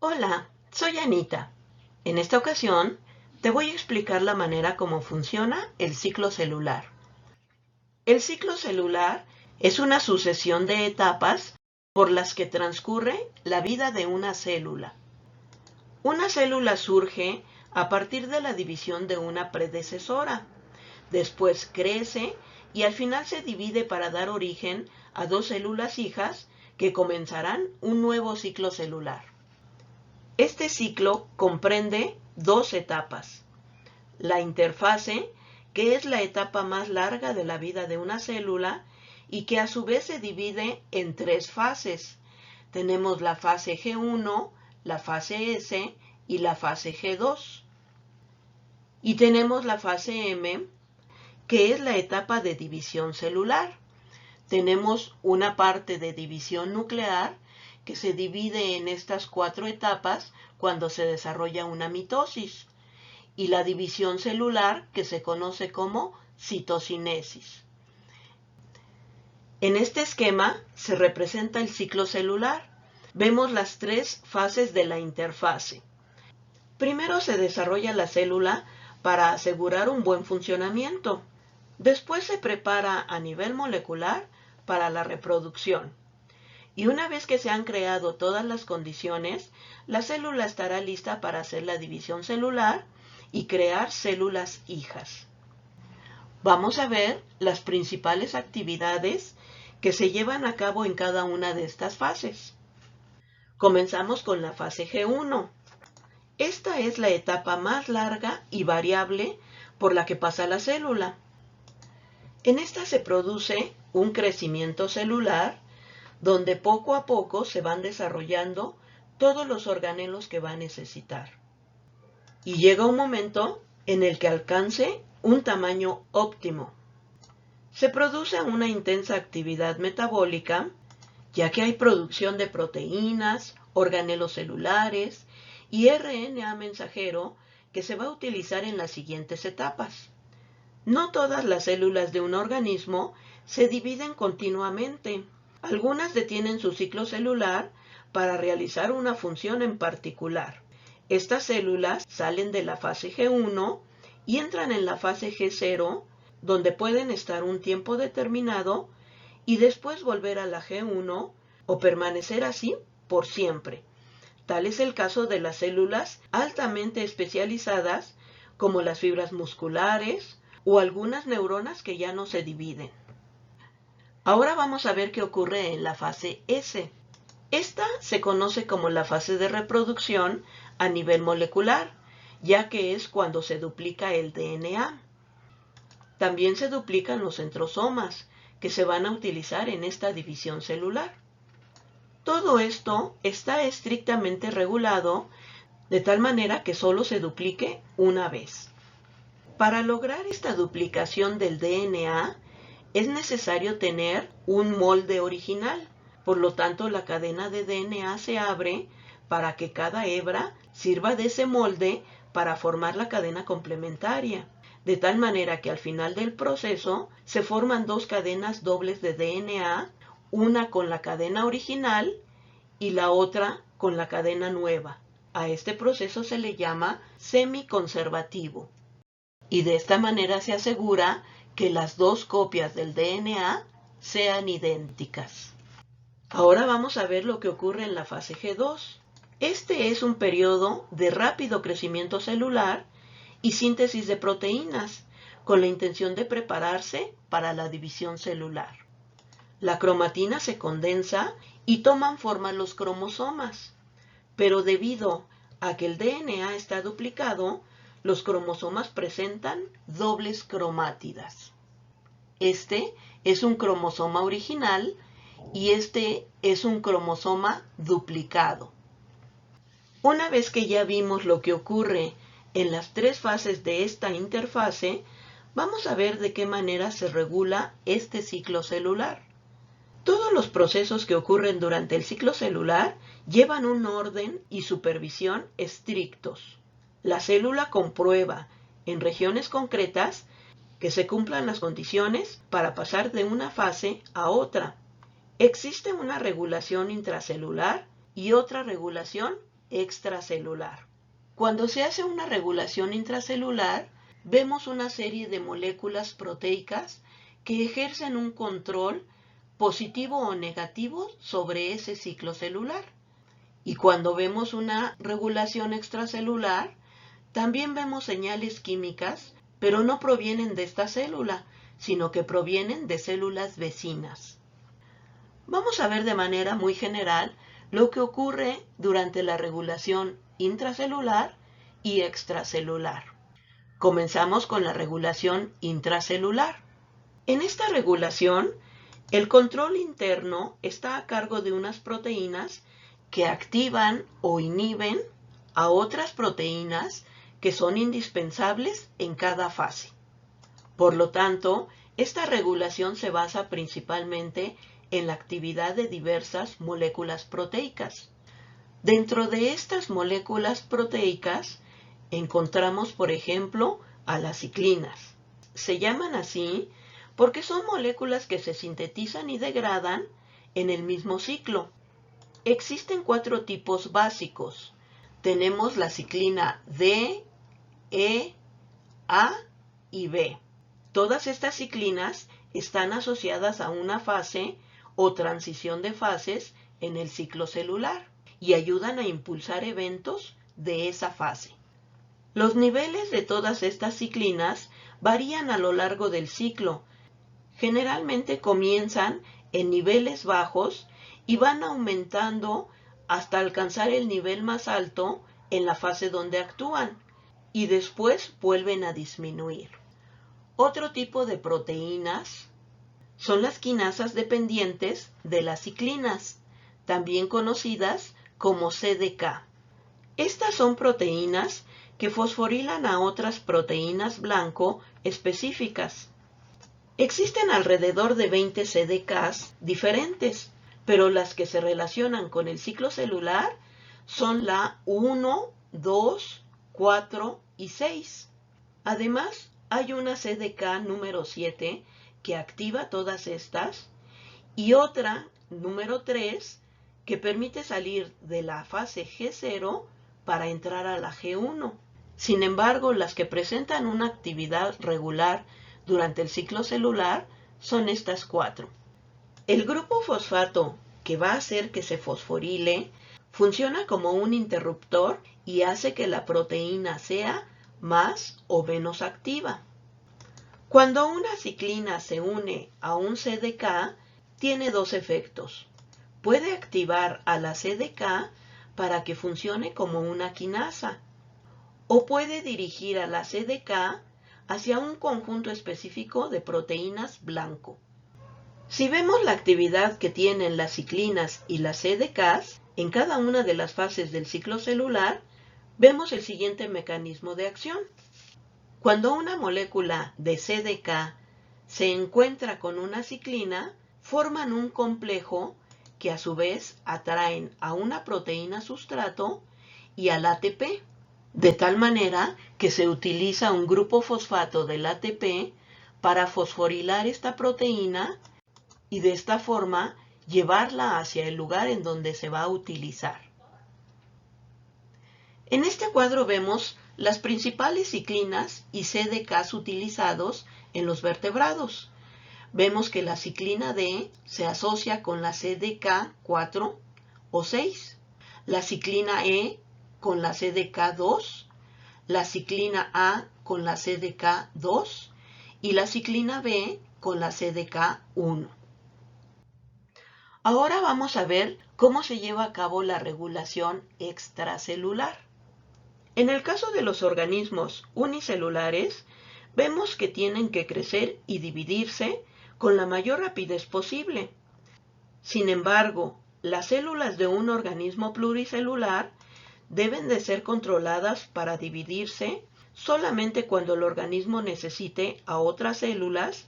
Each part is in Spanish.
Hola, soy Anita. En esta ocasión te voy a explicar la manera como funciona el ciclo celular. El ciclo celular es una sucesión de etapas por las que transcurre la vida de una célula. Una célula surge a partir de la división de una predecesora. Después crece y al final se divide para dar origen a dos células hijas que comenzarán un nuevo ciclo celular. Este ciclo comprende dos etapas. La interfase, que es la etapa más larga de la vida de una célula y que a su vez se divide en tres fases. Tenemos la fase G1, la fase S y la fase G2. Y tenemos la fase M, que es la etapa de división celular. Tenemos una parte de división nuclear que se divide en estas cuatro etapas cuando se desarrolla una mitosis, y la división celular que se conoce como citocinesis. En este esquema se representa el ciclo celular. Vemos las tres fases de la interfase. Primero se desarrolla la célula para asegurar un buen funcionamiento. Después se prepara a nivel molecular para la reproducción. Y una vez que se han creado todas las condiciones, la célula estará lista para hacer la división celular y crear células hijas. Vamos a ver las principales actividades que se llevan a cabo en cada una de estas fases. Comenzamos con la fase G1. Esta es la etapa más larga y variable por la que pasa la célula. En esta se produce un crecimiento celular donde poco a poco se van desarrollando todos los organelos que va a necesitar. Y llega un momento en el que alcance un tamaño óptimo. Se produce una intensa actividad metabólica, ya que hay producción de proteínas, organelos celulares y RNA mensajero que se va a utilizar en las siguientes etapas. No todas las células de un organismo se dividen continuamente. Algunas detienen su ciclo celular para realizar una función en particular. Estas células salen de la fase G1 y entran en la fase G0, donde pueden estar un tiempo determinado y después volver a la G1 o permanecer así por siempre. Tal es el caso de las células altamente especializadas, como las fibras musculares o algunas neuronas que ya no se dividen. Ahora vamos a ver qué ocurre en la fase S. Esta se conoce como la fase de reproducción a nivel molecular, ya que es cuando se duplica el DNA. También se duplican los centrosomas, que se van a utilizar en esta división celular. Todo esto está estrictamente regulado de tal manera que solo se duplique una vez. Para lograr esta duplicación del DNA, es necesario tener un molde original. Por lo tanto, la cadena de DNA se abre para que cada hebra sirva de ese molde para formar la cadena complementaria. De tal manera que al final del proceso se forman dos cadenas dobles de DNA, una con la cadena original y la otra con la cadena nueva. A este proceso se le llama semiconservativo. Y de esta manera se asegura que las dos copias del DNA sean idénticas. Ahora vamos a ver lo que ocurre en la fase G2. Este es un periodo de rápido crecimiento celular y síntesis de proteínas, con la intención de prepararse para la división celular. La cromatina se condensa y toman forma los cromosomas, pero debido a que el DNA está duplicado, los cromosomas presentan dobles cromátidas. Este es un cromosoma original y este es un cromosoma duplicado. Una vez que ya vimos lo que ocurre en las tres fases de esta interfase, vamos a ver de qué manera se regula este ciclo celular. Todos los procesos que ocurren durante el ciclo celular llevan un orden y supervisión estrictos. La célula comprueba en regiones concretas que se cumplan las condiciones para pasar de una fase a otra. Existe una regulación intracelular y otra regulación extracelular. Cuando se hace una regulación intracelular, vemos una serie de moléculas proteicas que ejercen un control positivo o negativo sobre ese ciclo celular. Y cuando vemos una regulación extracelular, también vemos señales químicas, pero no provienen de esta célula, sino que provienen de células vecinas. Vamos a ver de manera muy general lo que ocurre durante la regulación intracelular y extracelular. Comenzamos con la regulación intracelular. En esta regulación, el control interno está a cargo de unas proteínas que activan o inhiben a otras proteínas que son indispensables en cada fase. Por lo tanto, esta regulación se basa principalmente en la actividad de diversas moléculas proteicas. Dentro de estas moléculas proteicas encontramos, por ejemplo, a las ciclinas. Se llaman así porque son moléculas que se sintetizan y degradan en el mismo ciclo. Existen 4 tipos básicos. Tenemos la ciclina D, E, A y B. Todas estas ciclinas están asociadas a una fase o transición de fases en el ciclo celular y ayudan a impulsar eventos de esa fase. Los niveles de todas estas ciclinas varían a lo largo del ciclo. Generalmente comienzan en niveles bajos y van aumentando hasta alcanzar el nivel más alto en la fase donde actúan y después vuelven a disminuir. Otro tipo de proteínas son las quinasas dependientes de las ciclinas, también conocidas como CDK. Estas son proteínas que fosforilan a otras proteínas blanco específicas. Existen alrededor de 20 CDKs diferentes, pero las que se relacionan con el ciclo celular son la 1, 2, 4 y 6. Además, hay una CDK número 7 que activa todas estas y otra, número 3, que permite salir de la fase G0 para entrar a la G1. Sin embargo, las que presentan una actividad regular durante el ciclo celular son estas 4. El grupo fosfato que va a hacer que se fosforile funciona como un interruptor y hace que la proteína sea más o menos activa. Cuando una ciclina se une a un CDK, tiene 2 efectos. Puede activar a la CDK para que funcione como una quinasa, o puede dirigir a la CDK hacia un conjunto específico de proteínas blanco. Si vemos la actividad que tienen las ciclinas y las CDKs en cada una de las fases del ciclo celular, vemos el siguiente mecanismo de acción. Cuando una molécula de CDK se encuentra con una ciclina, forman un complejo que a su vez atraen a una proteína sustrato y al ATP, de tal manera que se utiliza un grupo fosfato del ATP para fosforilar esta proteína y de esta forma llevarla hacia el lugar en donde se va a utilizar. En este cuadro vemos las principales ciclinas y CDKs utilizados en los vertebrados. Vemos que la ciclina D se asocia con la CDK 4 o 6, la ciclina E con la CDK 2, la ciclina A con la CDK 2 y la ciclina B con la CDK 1. Ahora vamos a ver cómo se lleva a cabo la regulación extracelular. En el caso de los organismos unicelulares, vemos que tienen que crecer y dividirse con la mayor rapidez posible. Sin embargo, las células de un organismo pluricelular deben de ser controladas para dividirse solamente cuando el organismo necesite a otras células,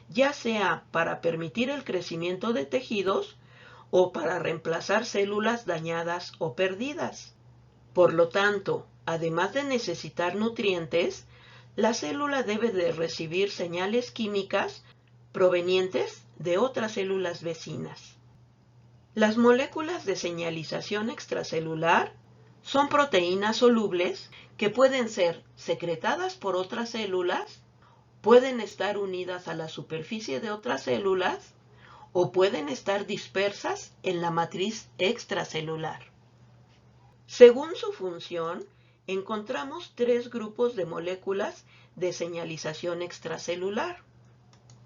ya sea para permitir el crecimiento de tejidos o para reemplazar células dañadas o perdidas. Por lo tanto, además de necesitar nutrientes, la célula debe de recibir señales químicas provenientes de otras células vecinas. Las moléculas de señalización extracelular Son proteínas solubles que pueden ser secretadas por otras células, pueden estar unidas a la superficie de otras células o pueden estar dispersas en la matriz extracelular. Según su función, encontramos tres grupos de moléculas de señalización extracelular.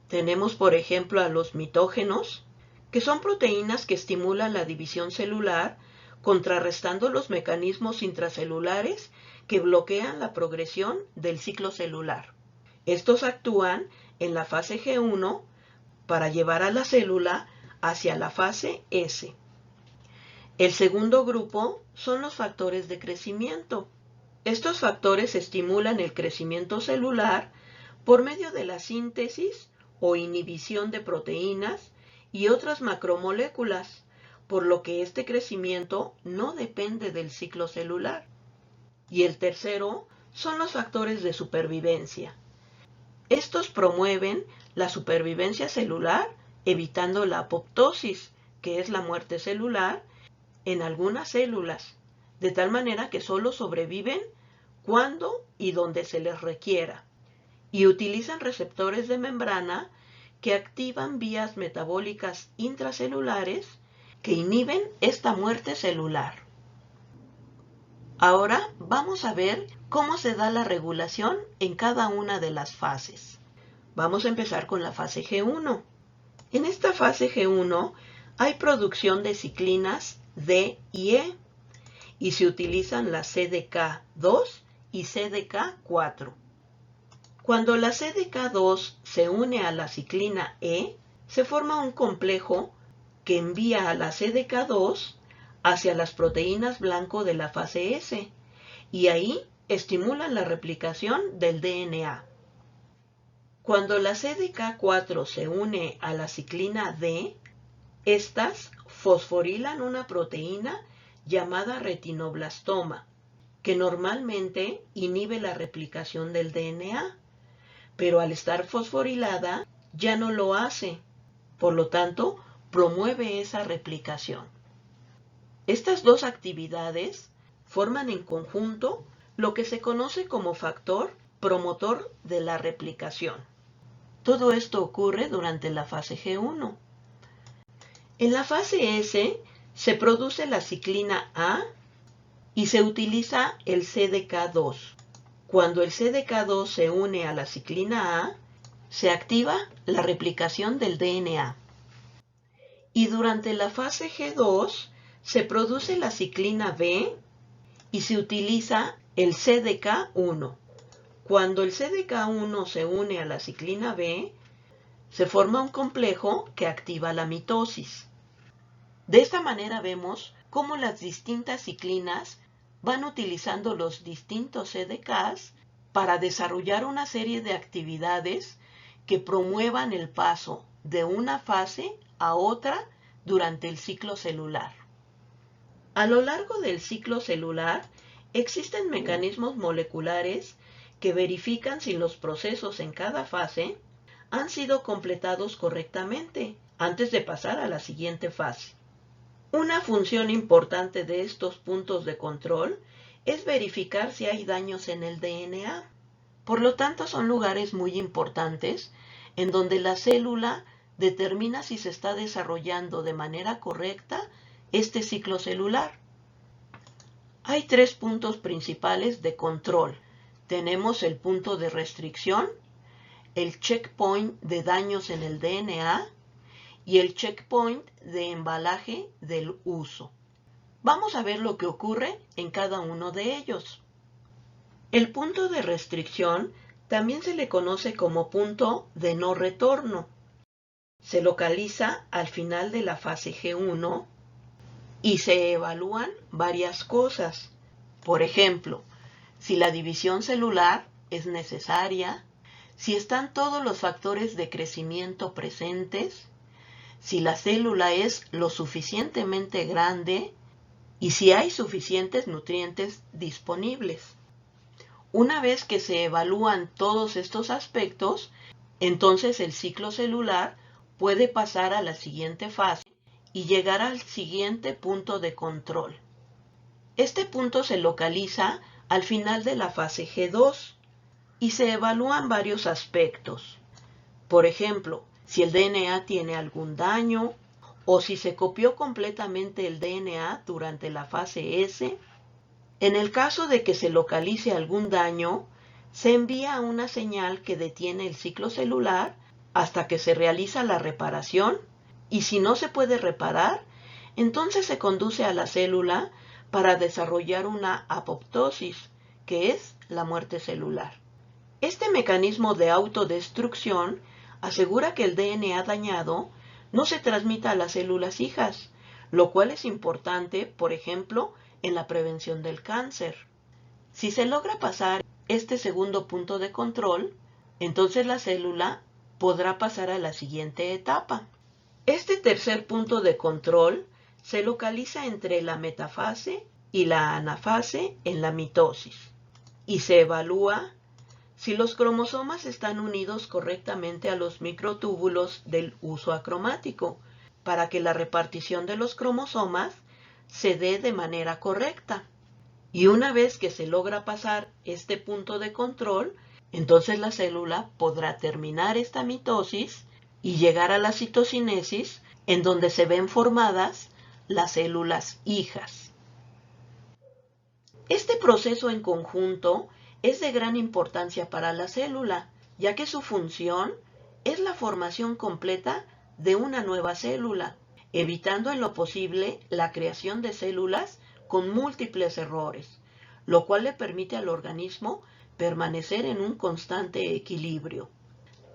Tenemos, por ejemplo, a los mitógenos, que son proteínas que estimulan la división celular, contrarrestando los mecanismos intracelulares que bloquean la progresión del ciclo celular. Estos actúan en la fase G1 para llevar a la célula hacia la fase S. El segundo grupo son los factores de crecimiento. Estos factores estimulan el crecimiento celular por medio de la síntesis o inhibición de proteínas y otras macromoléculas, por lo que este crecimiento no depende del ciclo celular. Y el tercero son los factores de supervivencia. Estos promueven la supervivencia celular, evitando la apoptosis, que es la muerte celular, en algunas células, de tal manera que solo sobreviven cuando y donde se les requiera, y utilizan receptores de membrana que activan vías metabólicas intracelulares que inhiben esta muerte celular. Ahora vamos a ver cómo se da la regulación en cada una de las fases. Vamos a empezar con la fase G1. En esta fase G1 hay producción de ciclinas D y E y se utilizan las CDK2 y CDK4. Cuando la CDK2 se une a la ciclina E, se forma un complejo que envía a la CDK2 hacia las proteínas blanco de la fase S y ahí estimulan la replicación del DNA. Cuando la CDK4 se une a la ciclina D, estas fosforilan una proteína llamada retinoblastoma, que normalmente inhibe la replicación del DNA, pero al estar fosforilada ya no lo hace, por lo tanto promueve esa replicación. Estas dos actividades forman en conjunto lo que se conoce como factor promotor de la replicación. Todo esto ocurre durante la fase G1. En la fase S se produce la ciclina A y se utiliza el CDK2. Cuando el CDK2 se une a la ciclina A, se activa la replicación del DNA. Y durante la fase G2 se produce la ciclina B y se utiliza el CDK1. Cuando el CDK1 se une a la ciclina B, se forma un complejo que activa la mitosis. De esta manera vemos cómo las distintas ciclinas van utilizando los distintos CDKs para desarrollar una serie de actividades que promuevan el paso de una fase a otra durante el ciclo celular. A lo largo del ciclo celular existen mecanismos moleculares que verifican si los procesos en cada fase han sido completados correctamente antes de pasar a la siguiente fase. Una función importante de estos puntos de control es verificar si hay daños en el DNA. Por lo tanto, son lugares muy importantes en donde la célula determina si se está desarrollando de manera correcta este ciclo celular. Hay tres puntos principales de control. Tenemos el punto de restricción, el checkpoint de daños en el DNA y el checkpoint de embalaje del uso. Vamos a ver lo que ocurre en cada uno de ellos. El punto de restricción también se le conoce como punto de no retorno. Se localiza al final de la fase G1 y se evalúan varias cosas. Por ejemplo, si la división celular es necesaria, si están todos los factores de crecimiento presentes, si la célula es lo suficientemente grande y si hay suficientes nutrientes disponibles. Una vez que se evalúan todos estos aspectos, entonces el ciclo celular puede pasar a la siguiente fase y llegar al siguiente punto de control. Este punto se localiza al final de la fase G2 y se evalúan varios aspectos. Por ejemplo, si el DNA tiene algún daño o si se copió completamente el DNA durante la fase S. En el caso de que se localice algún daño, se envía una señal que detiene el ciclo celular hasta que se realiza la reparación, y si no se puede reparar, entonces se conduce a la célula para desarrollar una apoptosis, que es la muerte celular. Este mecanismo de autodestrucción asegura que el DNA dañado no se transmita a las células hijas, lo cual es importante, por ejemplo, en la prevención del cáncer. Si se logra pasar este segundo punto de control, entonces la célula podrá pasar a la siguiente etapa. Este tercer punto de control se localiza entre la metafase y la anafase en la mitosis y se evalúa si los cromosomas están unidos correctamente a los microtúbulos del uso acromático para que la repartición de los cromosomas se dé de manera correcta. Y una vez que se logra pasar este punto de control, entonces la célula podrá terminar esta mitosis y llegar a la citocinesis, en donde se ven formadas las células hijas. Este proceso en conjunto es de gran importancia para la célula, ya que su función es la formación completa de una nueva célula, evitando en lo posible la creación de células con múltiples errores, lo cual le permite al organismo permanecer en un constante equilibrio.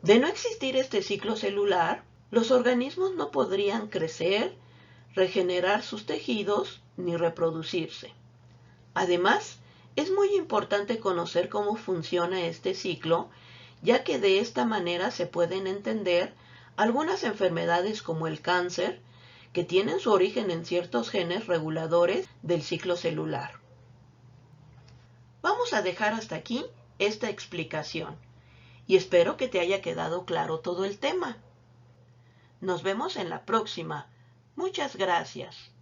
De no existir este ciclo celular, los organismos no podrían crecer, regenerar sus tejidos ni reproducirse. Además, es muy importante conocer cómo funciona este ciclo, ya que de esta manera se pueden entender algunas enfermedades como el cáncer, que tienen su origen en ciertos genes reguladores del ciclo celular. Vamos a dejar hasta aquí esta explicación y espero que te haya quedado claro todo el tema. Nos vemos en la próxima. Muchas gracias.